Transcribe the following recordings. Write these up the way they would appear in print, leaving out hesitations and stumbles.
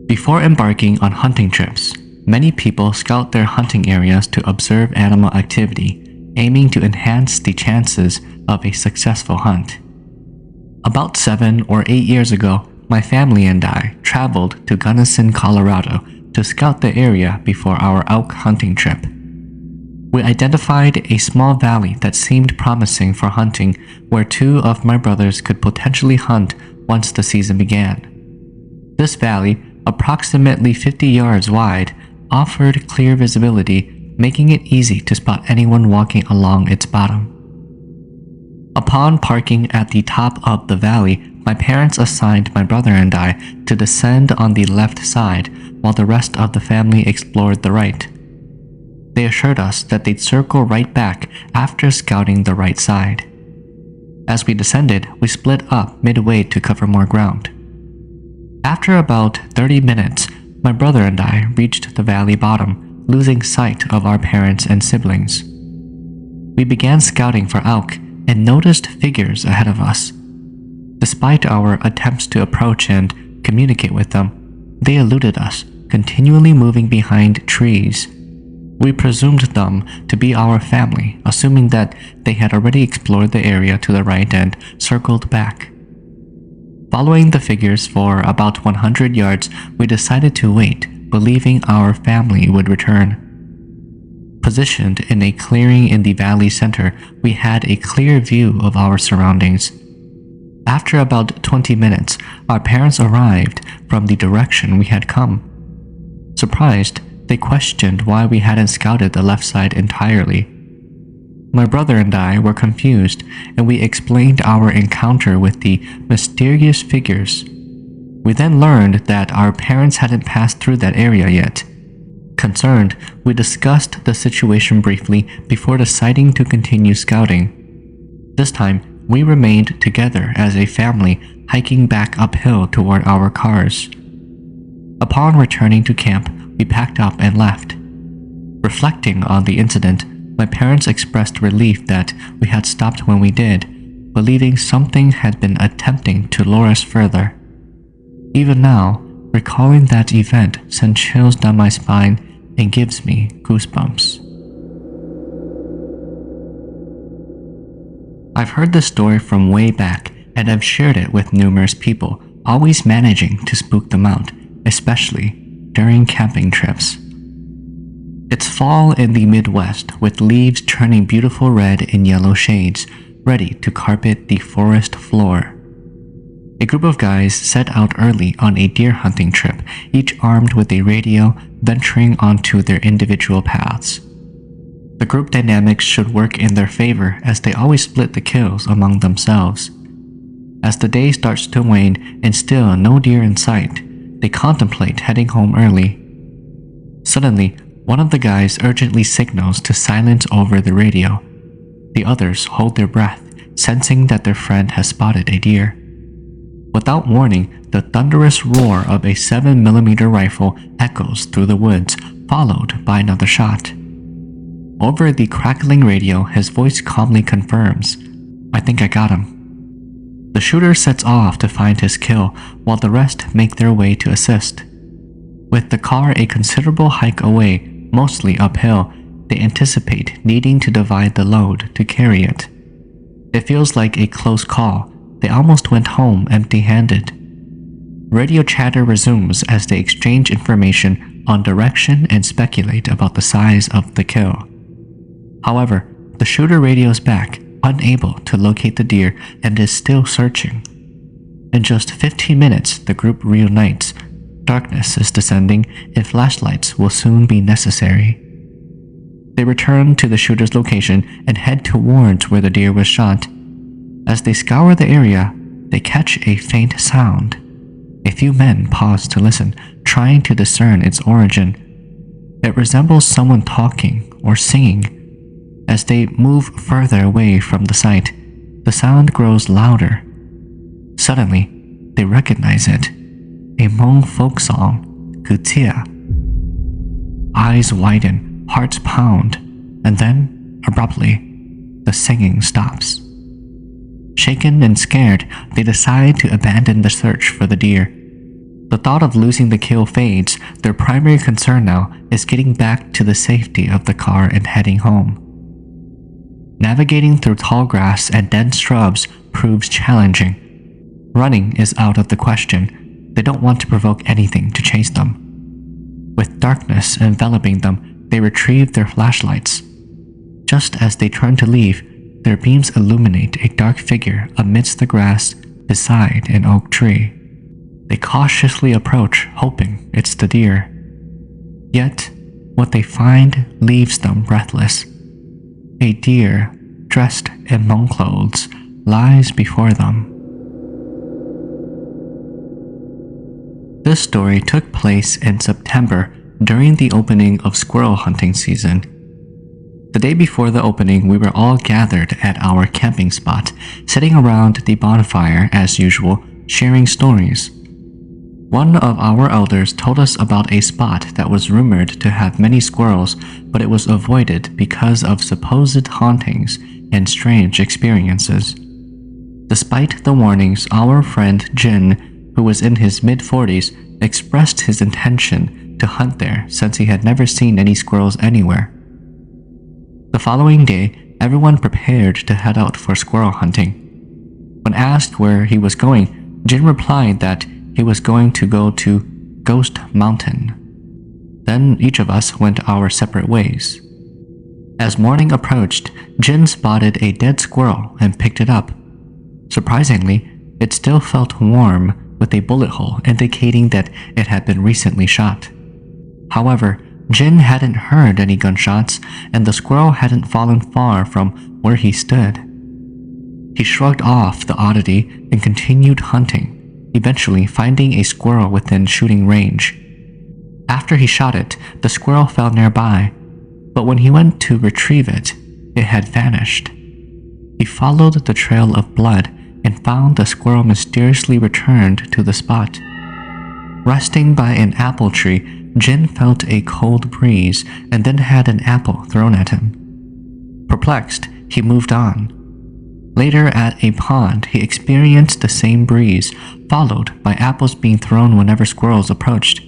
Before embarking on hunting trips, many people scout their hunting areas to observe animal activity, aiming to enhance the chances of a successful hunt. About 7 or 8 years ago, my family and I traveled to Gunnison, Colorado to scout the area before our elk hunting trip. We identified a small valley that seemed promising for hunting, where 2 of my brothers could potentially hunt once the season began. This valley, approximately 50 yards wide, offered clear visibility, making it easy to spot anyone walking along its bottom. Upon parking at the top of the valley, my parents assigned my brother and I to descend on the left side while the rest of the family explored the right. They assured us that they'd circle right back after scouting the right side. As we descended, we split up midway to cover more ground. After about 30 minutes, my brother and I reached the valley bottom, losing sight of our parents and siblings. We began scouting for elk and noticed figures ahead of us. Despite our attempts to approach and communicate with them, they eluded us, continually moving behind trees. We presumed them to be our family, assuming that they had already explored the area to the right and circled back. Following the figures for about 100 yards, we decided to wait, believing our family would return. Positioned in a clearing in the valley center, we had a clear view of our surroundings. After about 20 minutes, our parents arrived from the direction we had come. Surprised, they questioned why we hadn't scouted the left side entirely. My brother and I were confused, and we explained our encounter with the mysterious figures. We then learned that our parents hadn't passed through that area yet. Concerned, we discussed the situation briefly before deciding to continue scouting. This time, we remained together as a family, hiking back uphill toward our cars. Upon returning to camp, we packed up and left. Reflecting on the incident, my parents expressed relief that we had stopped when we did, believing something had been attempting to lure us further. Even now, recalling that event sent chills down my spine and gives me goosebumps. I've heard this story from way back, and I've shared it with numerous people, always managing to spook them out, especially during camping trips. It's fall in the Midwest, with leaves turning beautiful red and yellow shades, ready to carpet the forest floor. A group of guys set out early on a deer hunting trip, each armed with a radio, venturing onto their individual paths. The group dynamics should work in their favor, as they always split the kills among themselves. As the day starts to wane and still no deer in sight, they contemplate heading home early. Suddenly, one of the guys urgently signals to silence over the radio. The others hold their breath, sensing that their friend has spotted a deer. Without warning, the thunderous roar of a 7mm rifle echoes through the woods, followed by another shot. Over the crackling radio, his voice calmly confirms, "I think I got him." The shooter sets off to find his kill, while the rest make their way to assist. With the car a considerable hike away, mostly uphill, they anticipate needing to divide the load to carry it. It feels like a close call. They almost went home empty-handed. Radio chatter resumes as they exchange information on direction and speculate about the size of the kill. However, the shooter radios back, unable to locate the deer, and is still searching. In just 15 minutes, the group reunites. Darkness is descending, and flashlights will soon be necessary. They return to the shooter's location and head towards where the deer was shot. As they scour the area, they catch a faint sound. A few men pause to listen, trying to discern its origin. It resembles someone talking or singing. As they move further away from the site, the sound grows louder. Suddenly, they recognize it. A Hmong folk song, Gutia. Eyes widen, hearts pound, and then, abruptly, the singing stops. Shaken and scared, they decide to abandon the search for the deer. The thought of losing the kill fades. Their primary concern now is getting back to the safety of the car and heading home. Navigating through tall grass and dense shrubs proves challenging. Running is out of the question. They don't want to provoke anything to chase them. With darkness enveloping them, they retrieve their flashlights. Just as they turn to leave, their beams illuminate a dark figure amidst the grass beside an oak tree. They cautiously approach, hoping it's the deer. Yet, what they find leaves them breathless. A deer, dressed in Hmong clothes, lies before them. This story took place in September during the opening of squirrel hunting season. The day before the opening, we were all gathered at our camping spot, sitting around the bonfire as usual, sharing stories. One of our elders told us about a spot that was rumored to have many squirrels, but it was avoided because of supposed hauntings and strange experiences. Despite the warnings, our friend Jin, who was in his mid-40s, expressed his intention to hunt there since he had never seen any squirrels anywhere. The following day, everyone prepared to head out for squirrel hunting. When asked where he was going, Jin replied that he was going to go to Ghost Mountain. Then each of us went our separate ways. As morning approached, Jin spotted a dead squirrel and picked it up. Surprisingly, it still felt warm, with a bullet hole indicating that it had been recently shot. However, Jin hadn't heard any gunshots, and the squirrel hadn't fallen far from where he stood. He shrugged off the oddity and continued hunting, eventually finding a squirrel within shooting range. After he shot it, the squirrel fell nearby, but when he went to retrieve it, it had vanished. He followed the trail of blood and found the squirrel mysteriously returned to the spot. Resting by an apple tree, Jin felt a cold breeze and then had an apple thrown at him. Perplexed, he moved on. Later at a pond, he experienced the same breeze, followed by apples being thrown whenever squirrels approached.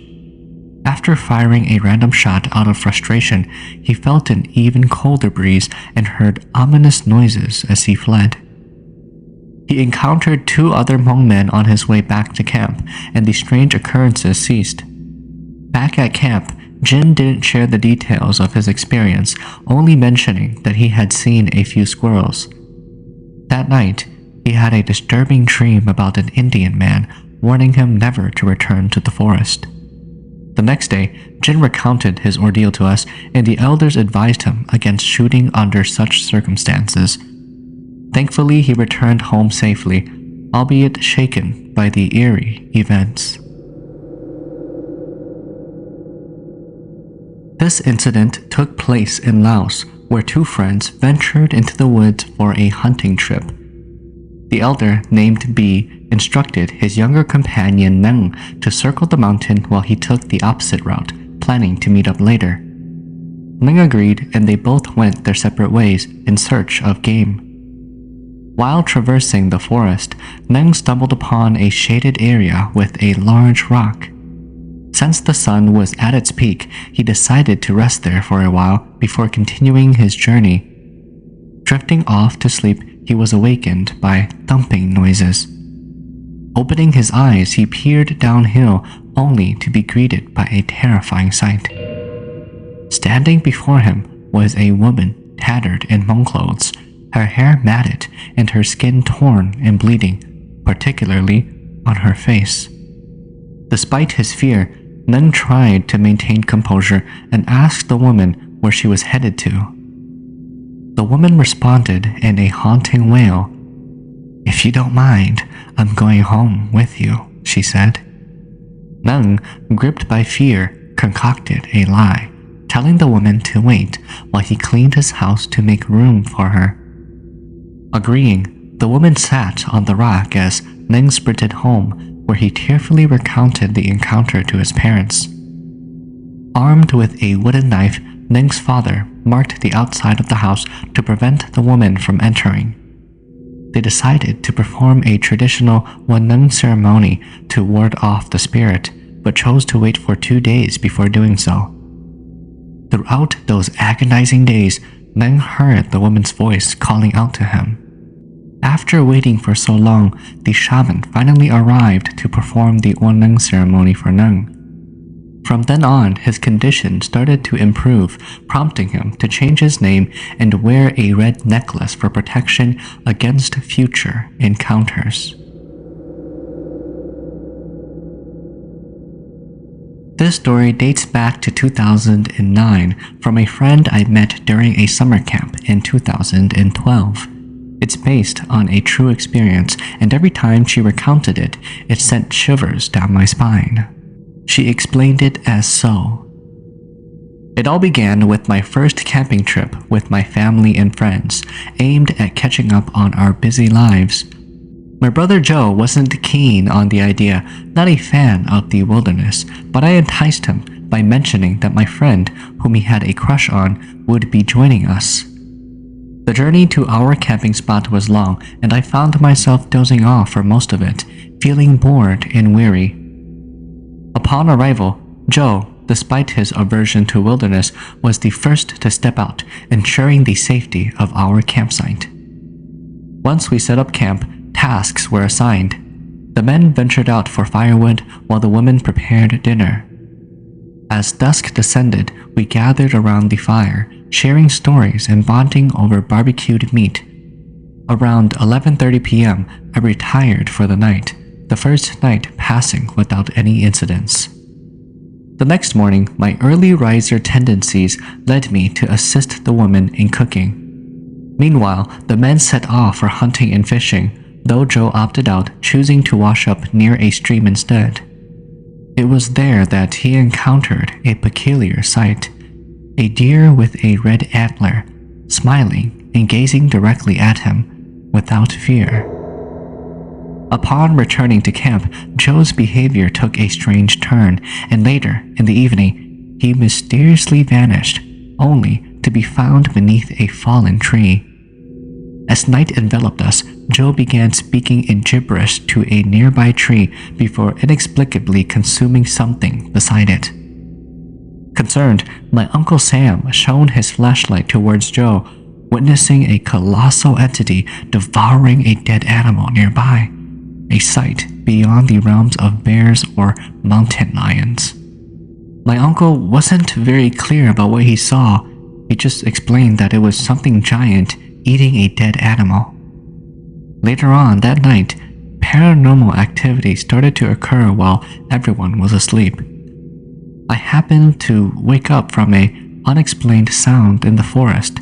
After firing a random shot out of frustration, he felt an even colder breeze and heard ominous noises as he fled. He encountered 2 other Hmong men on his way back to camp, and the strange occurrences ceased. Back at camp, Jin didn't share the details of his experience, only mentioning that he had seen a few squirrels. That night, he had a disturbing dream about an Indian man warning him never to return to the forest. The next day, Jin recounted his ordeal to us, and the elders advised him against shooting under such circumstances. Thankfully, he returned home safely, albeit shaken by the eerie events. This incident took place in Laos, where 2 friends ventured into the woods for a hunting trip. The elder, named B, instructed his younger companion Neng to circle the mountain while he took the opposite route, planning to meet up later. Neng agreed, and they both went their separate ways in search of game. While traversing the forest, Neng stumbled upon a shaded area with a large rock. Since the sun was at its peak, he decided to rest there for a while before continuing his journey. Drifting off to sleep, he was awakened by thumping noises. Opening his eyes, he peered downhill, only to be greeted by a terrifying sight. Standing before him was a woman tattered in Hmong clothes, her hair matted and her skin torn and bleeding, particularly on her face. Despite his fear, Neng tried to maintain composure and asked the woman where she was headed to. The woman responded in a haunting wail. "If you don't mind, I'm going home with you," she said. Neng, gripped by fear, concocted a lie, telling the woman to wait while he cleaned his house to make room for her. Agreeing, the woman sat on the rock as Neng sprinted home, where he tearfully recounted the encounter to his parents. Armed with a wooden knife, Neng's father marked the outside of the house to prevent the woman from entering. They decided to perform a traditional Waneng ceremony to ward off the spirit, but chose to wait for 2 days before doing so. Throughout those agonizing days, Neng heard the woman's voice calling out to him. After waiting for so long, the shaman finally arrived to perform the Waneng ceremony for Neng. From then on, his condition started to improve, prompting him to change his name and wear a red necklace for protection against future encounters. This story dates back to 2009 from a friend I met during a summer camp in 2012. It's based on a true experience, and every time she recounted it, it sent shivers down my spine. She explained it as so. It all began with my first camping trip with my family and friends, aimed at catching up on our busy lives. My brother Joe wasn't keen on the idea, not a fan of the wilderness, but I enticed him by mentioning that my friend, whom he had a crush on, would be joining us. The journey to our camping spot was long, and I found myself dozing off for most of it, feeling bored and weary. Upon arrival, Joe, despite his aversion to wilderness, was the first to step out, ensuring the safety of our campsite. Once we set up camp, tasks were assigned. The men ventured out for firewood while the women prepared dinner. As dusk descended, we gathered around the fire, sharing stories and bonding over barbecued meat. Around 11:30 p.m., I retired for the night, the first night passing without any incidents. The next morning, my early riser tendencies led me to assist the women in cooking. Meanwhile, the men set off for hunting and fishing, though Joe opted out, choosing to wash up near a stream instead. It was there that he encountered a peculiar sight: a deer with a red antler, smiling and gazing directly at him, without fear. Upon returning to camp, Joe's behavior took a strange turn, and later, in the evening, he mysteriously vanished, only to be found beneath a fallen tree. As night enveloped us, Joe began speaking in gibberish to a nearby tree before inexplicably consuming something beside it. Concerned, my Uncle Sam shone his flashlight towards Joe, witnessing a colossal entity devouring a dead animal nearby, a sight beyond the realms of bears or mountain lions. My uncle wasn't very clear about what he saw. He just explained that it was something giant eating a dead animal. Later on that night, paranormal activity started to occur while everyone was asleep. I happened to wake up from an unexplained sound in the forest.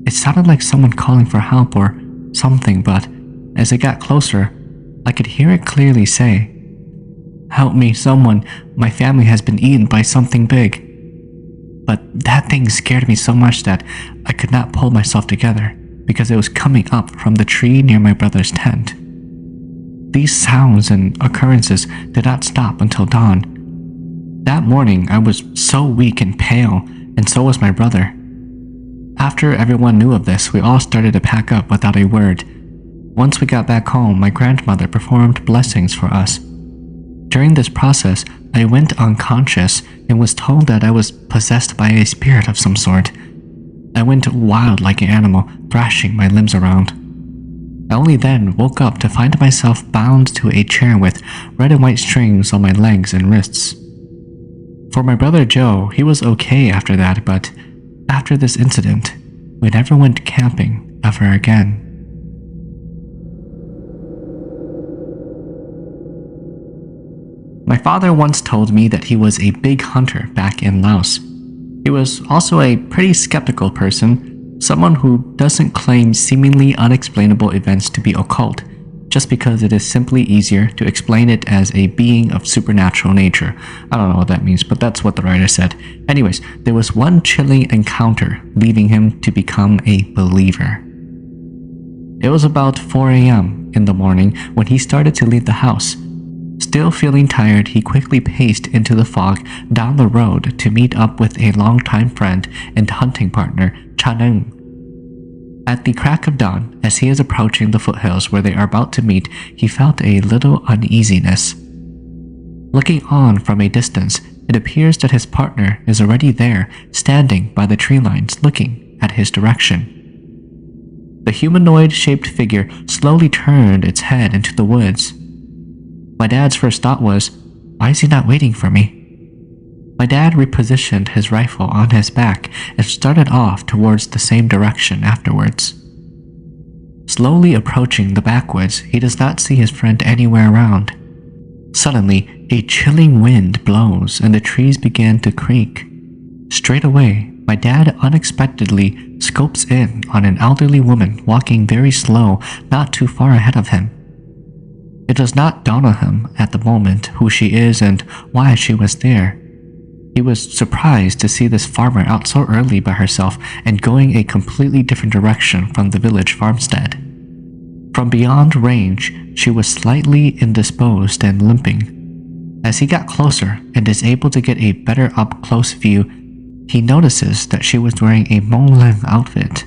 It sounded like someone calling for help or something, but as it got closer, I could hear it clearly say, "Help me, someone. My family has been eaten by something big." But that thing scared me so much that I could not pull myself together, because it was coming up from the tree near my brother's tent. These sounds and occurrences did not stop until dawn. That morning, I was so weak and pale, and so was my brother. After everyone knew of this, we all started to pack up without a word. Once we got back home, my grandmother performed blessings for us. During this process, I went unconscious and was told that I was possessed by a spirit of some sort. I went wild like an animal, thrashing my limbs around. I only then woke up to find myself bound to a chair with red and white strings on my legs and wrists. For my brother Joe, he was okay after that, but after this incident, we never went camping ever again. My father once told me that he was a big hunter back in Laos. He was also a pretty skeptical person, someone who doesn't claim seemingly unexplainable events to be occult, just because it is simply easier to explain it as a being of supernatural nature. I don't know what that means, but that's what the writer said. Anyways, there was one chilling encounter leading him to become a believer. It was about 4 a.m. in the morning when he started to leave the house. Still feeling tired, he quickly paced into the fog down the road to meet up with a longtime friend and hunting partner, Chaneng. At the crack of dawn, as he is approaching the foothills where they are about to meet, he felt a little uneasiness. Looking on from a distance, it appears that his partner is already there, standing by the tree lines looking at his direction. The humanoid-shaped figure slowly turned its head into the woods. My dad's first thought was, why is he not waiting for me? My dad repositioned his rifle on his back and started off towards the same direction afterwards. Slowly approaching the backwoods, he does not see his friend anywhere around. Suddenly, a chilling wind blows and the trees begin to creak. Straight away, my dad unexpectedly scopes in on an elderly woman walking very slow, not too far ahead of him. It does not dawn on him at the moment who she is and why she was there. He was surprised to see this farmer out so early by herself and going a completely different direction from the village farmstead. From beyond range, she was slightly indisposed and limping. As he got closer and is able to get a better up-close view, he notices that she was wearing a Hmong outfit.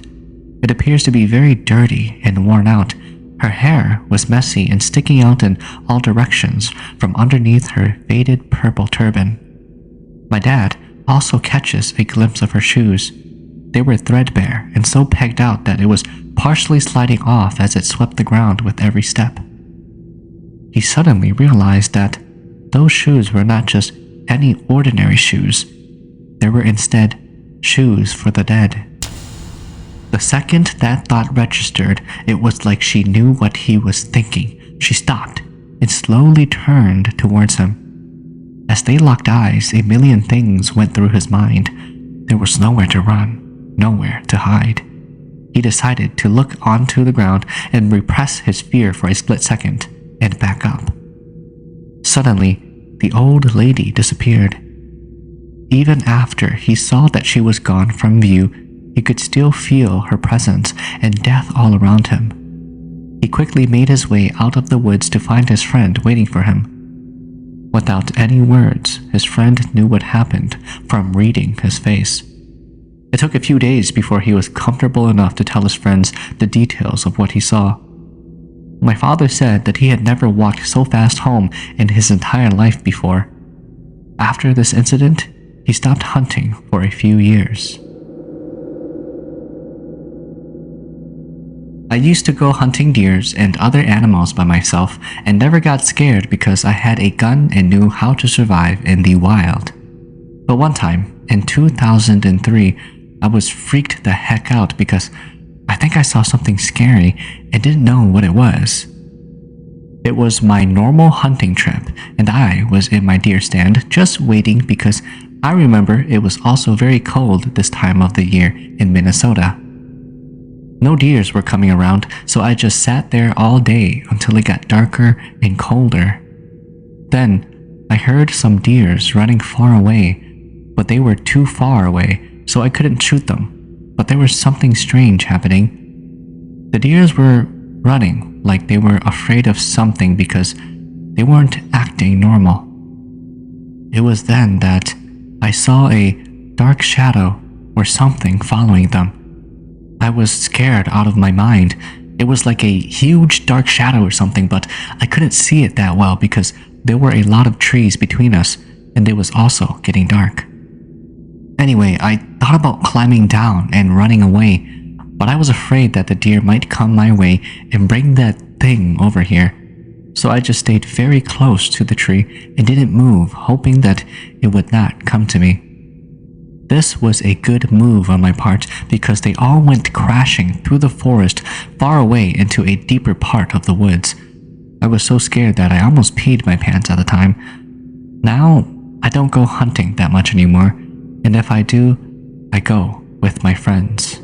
It appears to be very dirty and worn out. Her hair was messy and sticking out in all directions from underneath her faded purple turban. My dad also catches a glimpse of her shoes. They were threadbare and so pegged out that it was partially sliding off as it swept the ground with every step. He suddenly realized that those shoes were not just any ordinary shoes. They were instead shoes for the dead. The second that thought registered, it was like she knew what he was thinking. She stopped and slowly turned towards him. As they locked eyes, a million things went through his mind. There was nowhere to run, nowhere to hide. He decided to look onto the ground and repress his fear for a split second and back up. Suddenly, the old lady disappeared. Even after he saw that she was gone from view, he could still feel her presence and death all around him. He quickly made his way out of the woods to find his friend waiting for him. Without any words, his friend knew what happened from reading his face. It took a few days before he was comfortable enough to tell his friends the details of what he saw. My father said that he had never walked so fast home in his entire life before. After this incident, he stopped hunting for a few years. I used to go hunting deers and other animals by myself and never got scared because I had a gun and knew how to survive in the wild. But one time, in 2003, I was freaked the heck out because I think I saw something scary and didn't know what it was. It was my normal hunting trip and I was in my deer stand just waiting because I remember it was also very cold this time of the year in Minnesota. No deers were coming around, so I just sat there all day until it got darker and colder. Then, I heard some deers running far away, but they were too far away, so I couldn't shoot them. But there was something strange happening. The deers were running like they were afraid of something because they weren't acting normal. It was then that I saw a dark shadow or something following them. I was scared out of my mind. It was like a huge dark shadow or something, but I couldn't see it that well because there were a lot of trees between us and it was also getting dark. Anyway, I thought about climbing down and running away, but I was afraid that the deer might come my way and bring that thing over here. So I just stayed very close to the tree and didn't move, hoping that it would not come to me. This was a good move on my part because they all went crashing through the forest far away into a deeper part of the woods. I was so scared that I almost peed my pants at the time. Now, I don't go hunting that much anymore, and if I do, I go with my friends.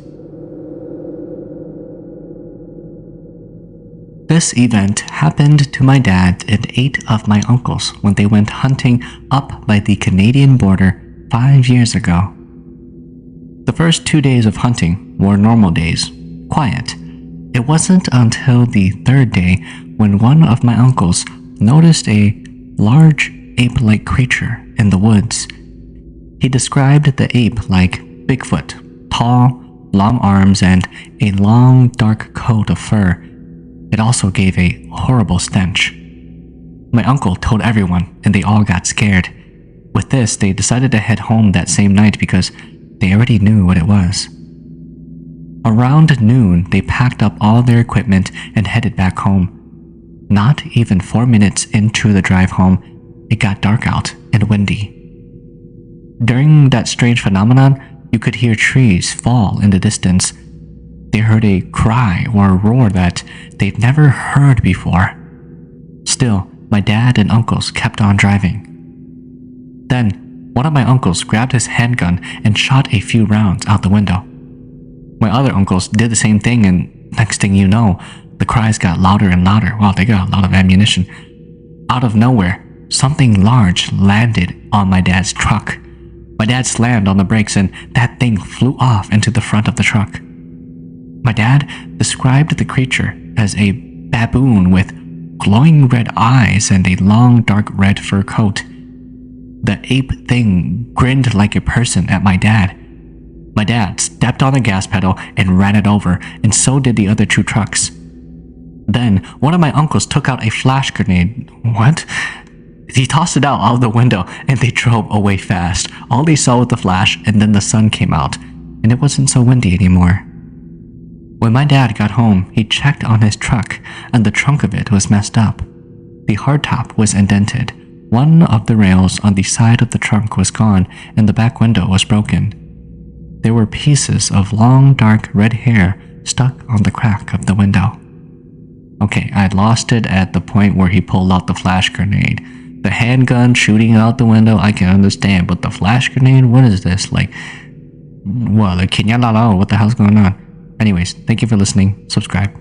This event happened to my dad and 8 of my uncles when they went hunting up by the Canadian border 5 years ago. The first 2 days of hunting were normal days, quiet. It wasn't until the 3rd day when one of my uncles noticed a large ape-like creature in the woods. He described the ape like Bigfoot, tall, long arms, and a long, dark coat of fur. It also gave a horrible stench. My uncle told everyone, and they all got scared. With this, they decided to head home that same night because they already knew what it was. Around noon, they packed up all their equipment and headed back home. Not even 4 minutes into the drive home, it got dark out and windy. During that strange phenomenon, you could hear trees fall in the distance. They heard a cry or a roar that they'd never heard before. Still, my dad and uncles kept on driving. Then, one of my uncles grabbed his handgun and shot a few rounds out the window. My other uncles did the same thing, and next thing you know, the cries got louder and louder. Wow, they got a lot of ammunition. Out of nowhere, something large landed on my dad's truck. My dad slammed on the brakes and that thing flew off into the front of the truck. My dad described the creature as a baboon with glowing red eyes and a long dark red fur coat. The ape thing grinned like a person at my dad. My dad stepped on the gas pedal and ran it over, and so did the other two trucks. Then, one of my uncles took out a flash grenade. What? He tossed it out of the window, and they drove away fast. All they saw was the flash, and then the sun came out, and it wasn't so windy anymore. When my dad got home, he checked on his truck, and the trunk of it was messed up. The hardtop was indented. One of the rails on the side of the trunk was gone, and the back window was broken. There were pieces of long, dark red hair stuck on the crack of the window. Okay, I lost it at the point where he pulled out the flash grenade. The handgun shooting out the window, I can understand, but the flash grenade, what is this? Like, what the hell's going on? Anyways, thank you for listening. Subscribe.